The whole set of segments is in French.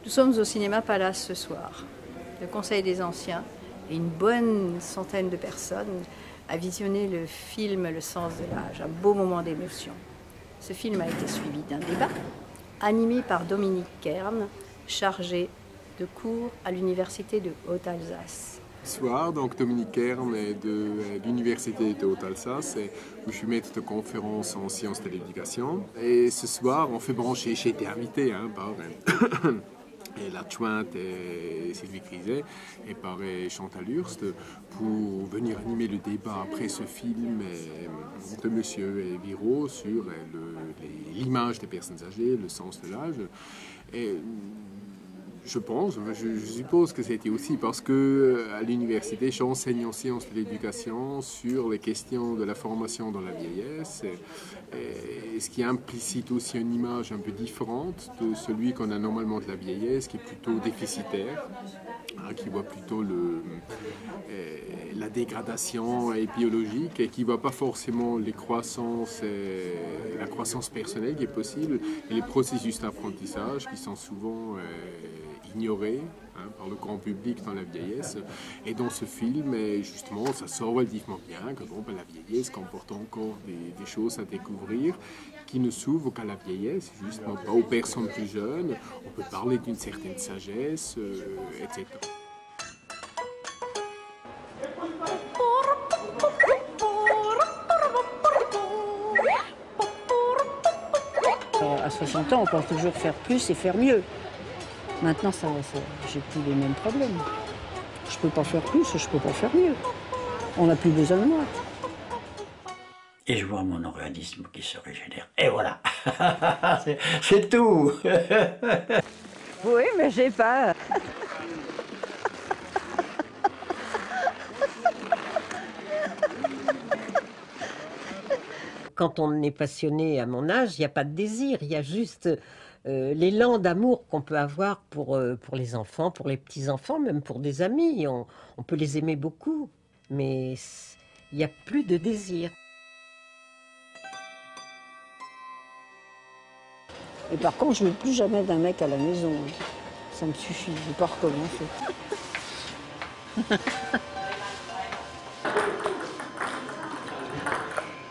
Nous sommes au cinéma Palace ce soir. Le Conseil des Anciens et une bonne centaine de personnes a visionné le film Le sens de l'âge, un beau moment d'émotion. Ce film a été suivi d'un débat animé par Dominique Kern, chargé de cours à l'Université de Haute-Alsace. Ce soir, donc Dominique Kern est de l'Université de Haute-Alsace, où je suis maître de conférence en sciences de l'éducation. Et ce soir, on fait brancher, j'ai été invité par l'adjointe Sylvie Criset et par Chantal Hurst pour venir animer le débat après ce film de Monsieur Viro sur l'image des personnes âgées, le sens de l'âge. Je suppose que c'était aussi parce que à l'université, j'enseigne en sciences de l'éducation sur les questions de la formation dans la vieillesse, ce qui implicite aussi une image un peu différente de celui qu'on a normalement de la vieillesse, qui est plutôt déficitaire, qui voit plutôt la dégradation biologique et qui ne voit pas forcément la croissance personnelle qui est possible et les processus d'apprentissage qui sont souvent ignorés par le grand public dans la vieillesse. Et dans ce film, justement, ça sort relativement bien que la vieillesse comporte encore des choses à découvrir qui ne s'ouvrent qu'à la vieillesse, justement pas aux personnes plus jeunes. On peut parler d'une certaine sagesse, etc. À 60 ans, on pense toujours faire plus et faire mieux. Maintenant, j'ai plus les mêmes problèmes. Je peux pas faire plus, je peux pas faire mieux. On n'a plus besoin de moi. Et je vois mon organisme qui se régénère. Et voilà, c'est tout. Oui, mais j'ai pas. Quand on est passionné à mon âge, il n'y a pas de désir, il y a juste l'élan d'amour qu'on peut avoir pour les enfants, pour les petits-enfants, même pour des amis. On peut les aimer beaucoup, mais il n'y a plus de désir. Et par contre, je ne veux plus jamais d'un mec à la maison. Ça me suffit, je ne vais pas recommencer.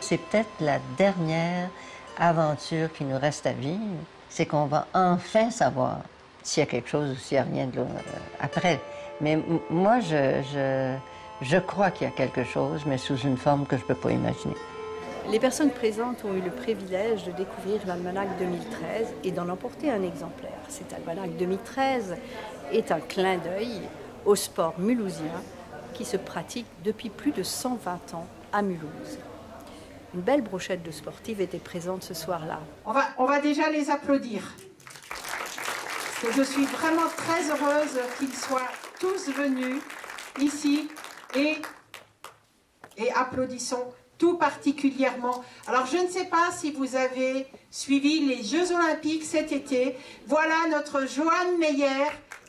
C'est peut-être la dernière aventure qui nous reste à vivre, c'est qu'on va enfin savoir s'il y a quelque chose ou s'il n'y a rien après. Mais moi, je crois qu'il y a quelque chose, mais sous une forme que je ne peux pas imaginer. Les personnes présentes ont eu le privilège de découvrir l'almanach 2013 et d'en emporter un exemplaire. Cet almanach 2013 est un clin d'œil au sport mulhousien qui se pratique depuis plus de 120 ans à Mulhouse. Une belle brochette de sportives était présente ce soir-là. On va déjà les applaudir. Je suis vraiment très heureuse qu'ils soient tous venus ici et applaudissons tout particulièrement. Alors je ne sais pas si vous avez suivi les Jeux Olympiques cet été. Voilà notre Joanne Meyer,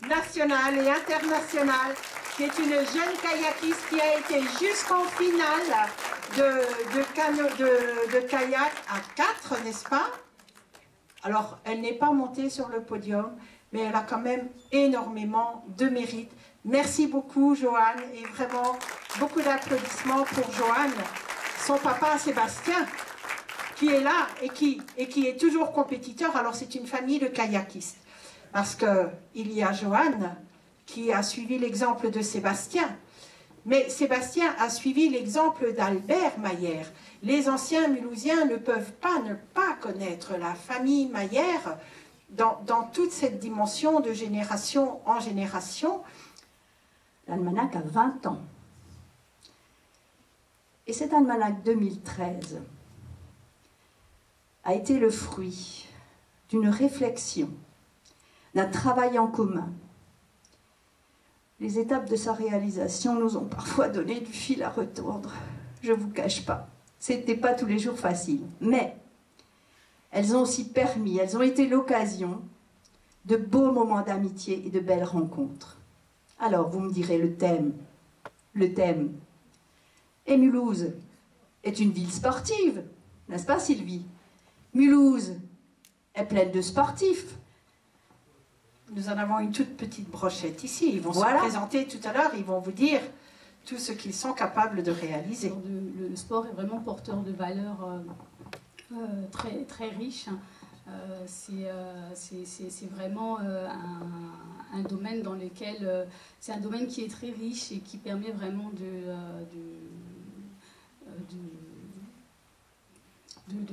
nationale et internationale, qui est une jeune kayakiste qui a été jusqu'en finale de kayak à 4, n'est-ce pas? Alors, elle n'est pas montée sur le podium, mais elle a quand même énormément de mérite. Merci beaucoup, Joanne, et vraiment beaucoup d'applaudissements pour Joanne. Son papa, Sébastien, qui est là et qui est toujours compétiteur. Alors, c'est une famille de kayakistes. Parce qu'il y a Joanne qui a suivi l'exemple de Sébastien. Mais Sébastien a suivi l'exemple d'Albert Mayer. Les anciens mulhousiens ne peuvent pas ne pas connaître la famille Mayer dans toute cette dimension de génération en génération. L'almanach a 20 ans. Et cet almanach 2013 a été le fruit d'une réflexion, d'un travail en commun. Les étapes de sa réalisation nous ont parfois donné du fil à retordre. Je ne vous cache pas, c'était pas tous les jours facile. Mais elles ont aussi permis, elles ont été l'occasion de beaux moments d'amitié et de belles rencontres. Alors, vous me direz le thème. Et Mulhouse est une ville sportive, n'est-ce pas Sylvie? Mulhouse est pleine de sportifs. Nous en avons une toute petite brochette ici. Ils vont se présenter tout à l'heure, ils vont vous dire tout ce qu'ils sont capables de réaliser. Le sport est vraiment porteur de valeurs très, très riches. C'est vraiment un domaine dans lequel c'est un domaine qui est très riche et qui permet vraiment de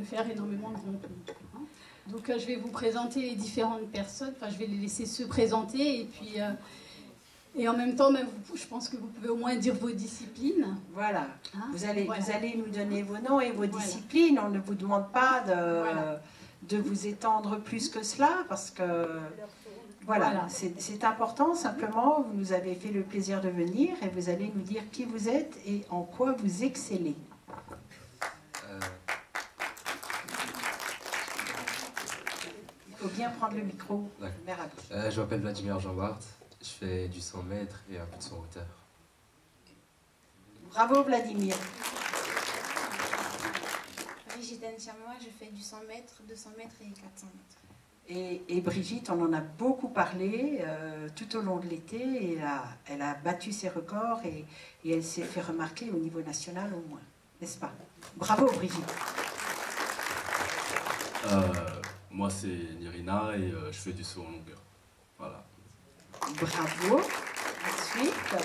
faire énormément de rencontres. Donc je vais vous présenter les différentes personnes, enfin je vais les laisser se présenter et puis et en même temps, même, je pense que vous pouvez au moins dire vos disciplines. Voilà, vous allez nous donner vos noms et vos disciplines, on ne vous demande pas de vous étendre plus que cela parce que voilà. C'est important simplement, vous nous avez fait le plaisir de venir et vous allez nous dire qui vous êtes et en quoi vous excellez. Il faut bien prendre le micro. Je m'appelle Vladimir Jean-Bart, je fais du 100 mètres et un peu de 100 hauteur. Bravo Vladimir. Brigitte Anne-Chamois, je fais du 100 mètres, 200 mètres et 400 mètres. Et Brigitte, on en a beaucoup parlé tout au long de l'été et elle a battu ses records et elle s'est fait remarquer au niveau national au moins, n'est-ce pas? Bravo Brigitte. Moi c'est Nirina et je fais du saut en longueur. Voilà. Bravo. Ensuite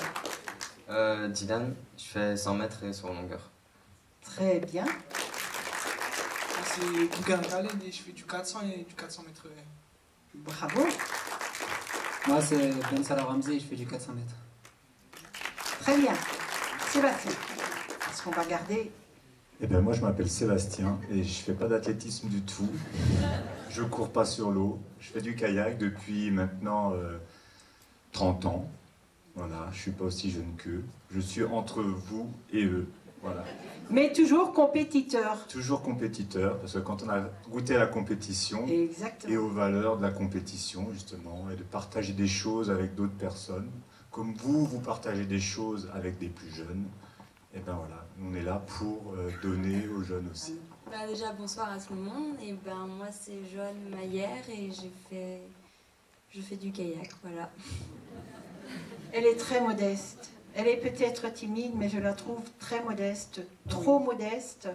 Dylan, je fais 100 mètres et saut en longueur. Très bien. C'est Bougan Khaled et je fais du 400 et du 400 mètres. Bravo. Moi c'est Ben Salah Ramzi et je fais du 400 mètres. Très bien. Sébastien, est-ce qu'on va garder? Eh bien moi je m'appelle Sébastien et je fais pas d'athlétisme du tout. Je cours pas sur l'eau. Je fais du kayak depuis maintenant 30 ans. Voilà, je suis pas aussi jeune qu'eux. Je suis entre vous et eux. Voilà. Mais toujours compétiteur. Toujours compétiteur, parce que quand on a goûté à la compétition et aux valeurs de la compétition, justement, et de partager des choses avec d'autres personnes, comme vous partagez des choses avec des plus jeunes, et ben voilà, on est là pour donner aux jeunes aussi. Bah déjà, bonsoir à tout le monde. Et ben moi, c'est Joanne Maillère et je fais du kayak, voilà. Elle est très modeste. Elle est peut-être timide, mais je la trouve très modeste, trop modeste.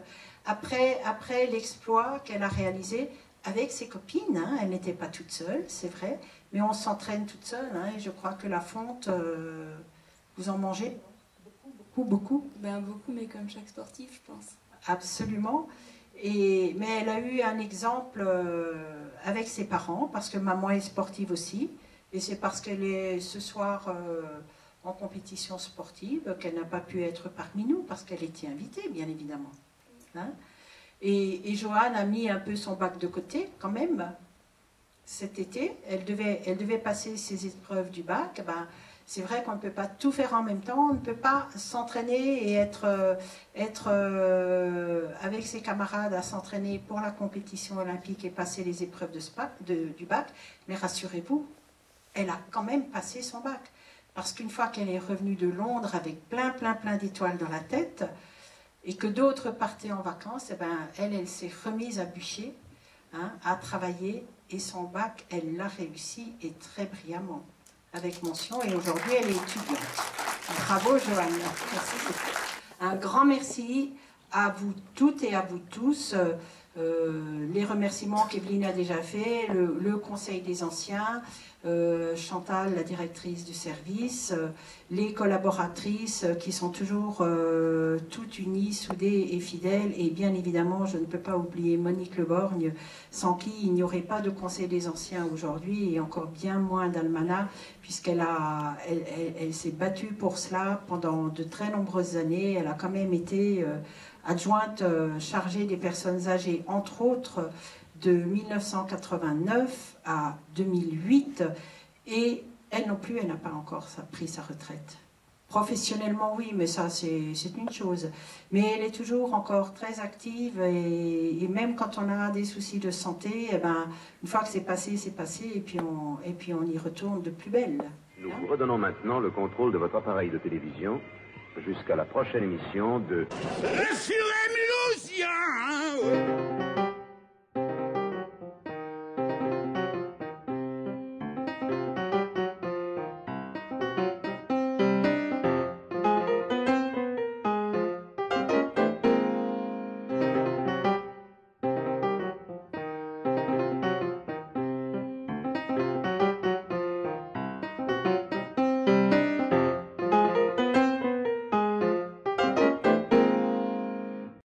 Après l'exploit qu'elle a réalisé avec ses copines, hein, elle n'était pas toute seule, c'est vrai, mais on s'entraîne toute seule. Hein, et je crois que la fonte, vous en mangez beaucoup. Ben beaucoup, mais comme chaque sportif, je pense. Absolument. Mais elle a eu un exemple avec ses parents, parce que maman est sportive aussi, et c'est parce qu'elle est ce soir en compétition sportive qu'elle n'a pas pu être parmi nous, parce qu'elle était invitée, bien évidemment. Hein? Et Joanne a mis un peu son bac de côté, quand même, cet été. Elle devait passer ses épreuves du bac. Ben, c'est vrai qu'on ne peut pas tout faire en même temps, on ne peut pas s'entraîner et être avec ses camarades à s'entraîner pour la compétition olympique et passer les épreuves du bac, mais rassurez-vous, elle a quand même passé son bac. Parce qu'une fois qu'elle est revenue de Londres avec plein d'étoiles dans la tête, et que d'autres partaient en vacances, eh ben, elle s'est remise à bûcher, hein, à travailler, et son bac, elle l'a réussi, et très brillamment, avec mention, et aujourd'hui, elle est étudiante. Bravo, Joanne. Merci beaucoup. Un grand merci à vous toutes et à vous tous. Les remerciements qu'Evelyne a déjà fait, le Conseil des anciens, Chantal, la directrice du service, les collaboratrices qui sont toujours toutes unies, soudées et fidèles, et bien évidemment, je ne peux pas oublier Monique Leborgne, sans qui il n'y aurait pas de Conseil des anciens aujourd'hui, et encore bien moins d'Almana, puisqu'elle s'est battue pour cela pendant de très nombreuses années. Elle a quand même été adjointe chargée des personnes âgées, entre autres, de 1989 à 2008, et elle non plus, elle n'a pas encore pris sa retraite. Professionnellement, oui, mais ça, c'est une chose. Mais elle est toujours encore très active, et même quand on a des soucis de santé, eh ben, une fois que c'est passé, et puis on y retourne de plus belle. Nous vous redonnons maintenant le contrôle de votre appareil de télévision jusqu'à la prochaine émission de... Lucien